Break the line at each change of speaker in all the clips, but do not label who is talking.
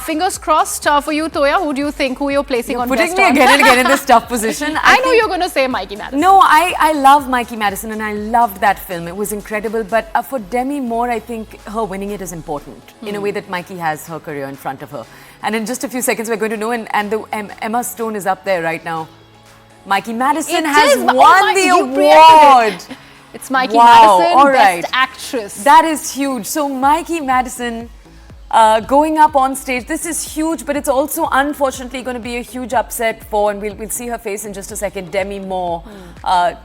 Fingers crossed for you, Toya. Who do you think? Who you're placing on best?
Putting me again and again in this tough position.
I know you're going to say Mikey Madison.
No, I love Mikey Madison and I loved that film. It was incredible. But for Demi Moore, I think her winning it is important in a way that Mikey has her career in front of her. And in just a few seconds, we're going to know. And Emma Stone is up there right now. Mikey Madison has won the award.
It's Mikey Madison,
all right.
Best Actress.
That is huge. So Mikey Madison going up on stage. This is huge, but it's also unfortunately going to be a huge upset for, and we'll see her face in just a second, Demi Moore.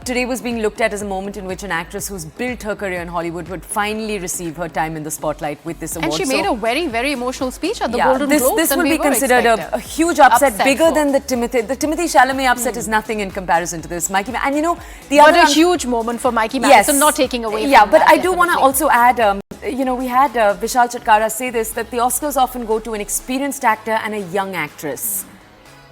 Today was being looked at as a moment in which an actress who's built her career in Hollywood would finally receive her time in the spotlight with this award.
And she made a very, very emotional speech at the Golden Globes.
This will be considered a huge upset bigger than the Timothy Chalamet upset is nothing in comparison to this. Mikey, and you know,
but a huge moment for Mikey Madison, not taking away from
but
that,
I do want to also add, you know, we had Vishal Chatkara say this, that the Oscars often go to an experienced actor and a young actress.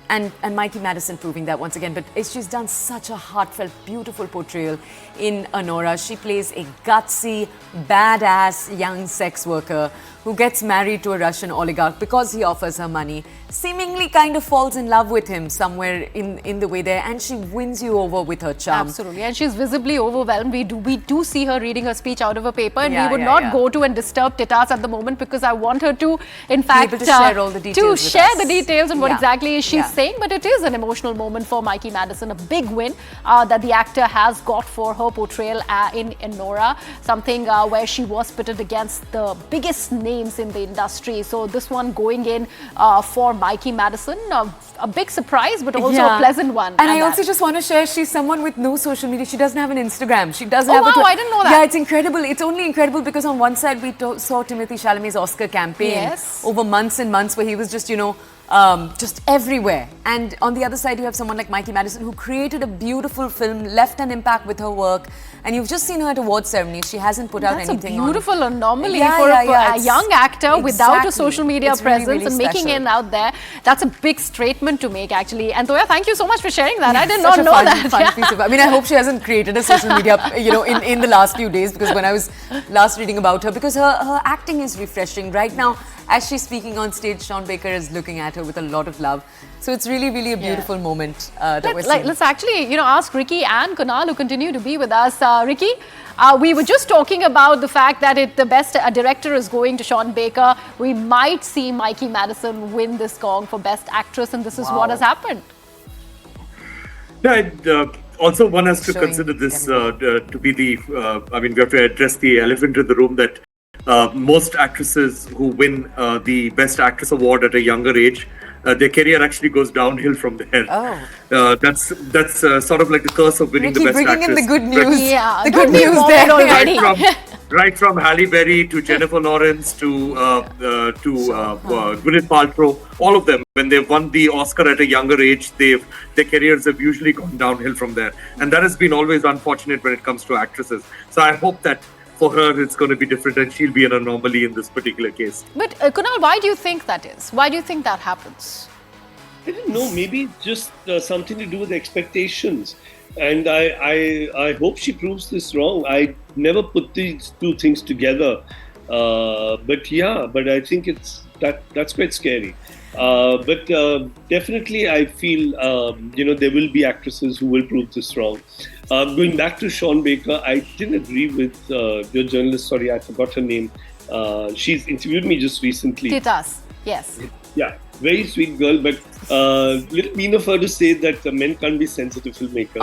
And Mikey Madison proving that once again. But she's done such a heartfelt, beautiful portrayal in Anora. She plays a gutsy, badass young sex worker who gets married to a Russian oligarch because he offers her money, seemingly kind of falls in love with him somewhere in the way there, and she wins you over with her charm.
Absolutely, and she's visibly overwhelmed. We do see her reading her speech out of a paper, and we would not go to and disturb Titas at the moment because I want her to, in fact,
be able to share all the details
the details and what exactly is she's saying. But it is an emotional moment for Mikey Madison, a big win that the actor has got for her portrayal in Anora, something where she was pitted against the biggest names in the industry. So this one going in for Mikey Madison, a big surprise, but also a pleasant one.
And I also just want to share, she's someone with no social media. She doesn't have an Instagram. She doesn't have
I didn't know that.
Yeah, it's incredible. It's only incredible because on one side we saw Timothy Chalamet's Oscar campaign over months and months where he was just, you know, just everywhere. And on the other side, you have someone like Mikey Madison who created a beautiful film, left an impact with her work. And you've just seen her at award ceremonies. She hasn't put out anything on.
That's a beautiful anomaly for a young actor without a social media presence and making it out there. That's a big statement to make, actually. And Toya, thank you so much for sharing that. I did not know that.
Fun piece of, I mean, I hope she hasn't created a social media, you know, in the last few days, because when I was last reading about her, because her acting is refreshing. Right now, as she's speaking on stage, Sean Baker is looking at her with a lot of love. So it's really, really a beautiful moment that we're seeing.
Let's actually, you know, ask Ricky and Kunal, who continue to be with us. Ricky, we were just talking about the fact that the best director is going to Sean Baker. We might see Mikey Madison win this gong for Best Actress, and this is what has happened.
Yeah, also one has to consider this to be the, I mean, we have to address the elephant in the room that most actresses who win the Best Actress award at a younger age, their career actually goes downhill from there. That's sort of like the curse of winning the Best Actress.
Bringing in the good news.
Yeah,
the good news there
already.
Right from Halle Berry to Jennifer Lawrence to Gwyneth Paltrow, all of them, when they've won the Oscar at a younger age, their careers have usually gone downhill from there. And that has been always unfortunate when it comes to actresses. So I hope that for her, it's going to be different and she'll be an anomaly in this particular case.
But Kunal, why do you think that is? Why do you think that happens?
I don't know. Maybe just something to do with expectations. And I hope she proves this wrong. I never put these two things together. But I think that's quite scary. But definitely I feel, there will be actresses who will prove this wrong. Going back to Sean Baker, I didn't agree with your journalist. Sorry, I forgot her name. She's interviewed me just recently.
Titas, yes.
Yeah, very sweet girl, but little mean of her to say that men can't be sensitive filmmakers.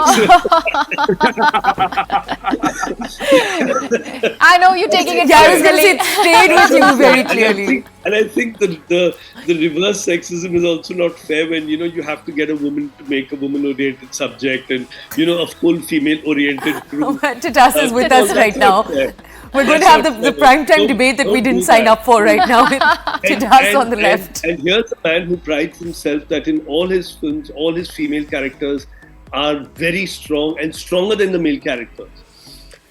I know you're taking it.
Yeah, I was going to say it stayed with you very clearly.
And I think that the reverse sexism is also not fair when, you have to get a woman to make a woman-oriented subject and, a full female-oriented group.
Titas is with us right now. We're going to have the primetime debate that we didn't sign up for right now with Titas on the left.
And here's a man who prides himself that in all his films, all his female characters are very strong and stronger than the male characters.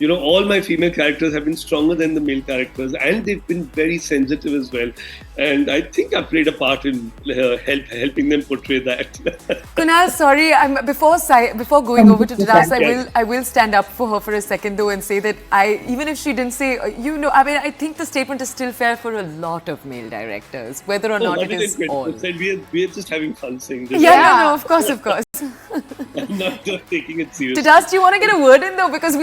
all my female characters have been stronger than the male characters, and they've been very sensitive as well. And I think I played a part in helping them portray that.
Kunal, sorry, before going over to Tadas, I will stand up for her for a second though and say that even if she didn't say, I think the statement is still fair for a lot of male directors, whether or not it is all.
We're just having fun saying this.
Yeah, no, of course.
I'm not taking it seriously.
Tadas, do you want to get a word in though? Because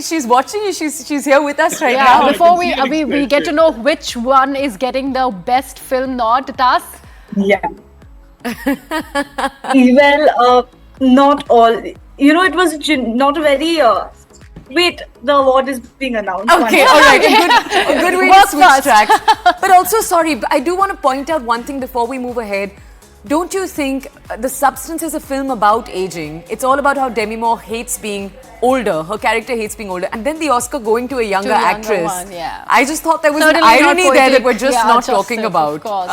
she's watching you, she's here with us right now.
Before we get to know which one is getting the best film nod, Tatas.
Yeah. Well, not all. It was not a very. Wait, the award is being announced.
Okay, all right. A good way to switch tracks. But also, sorry, I do want to point out one thing before we move ahead. Don't you think The Substance is a film about aging? It's all about how Demi Moore hates being older. Her character hates being older. And then the Oscar going to a younger actress.
One, yeah.
I just thought there was
Certainly
an irony there that we're just not
justice,
talking about.
Of course.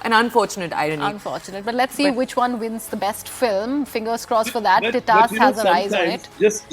An unfortunate irony.
Unfortunate. But let's see which one wins the best film. Fingers crossed for that.
But
Titas has her eyes on it.
Just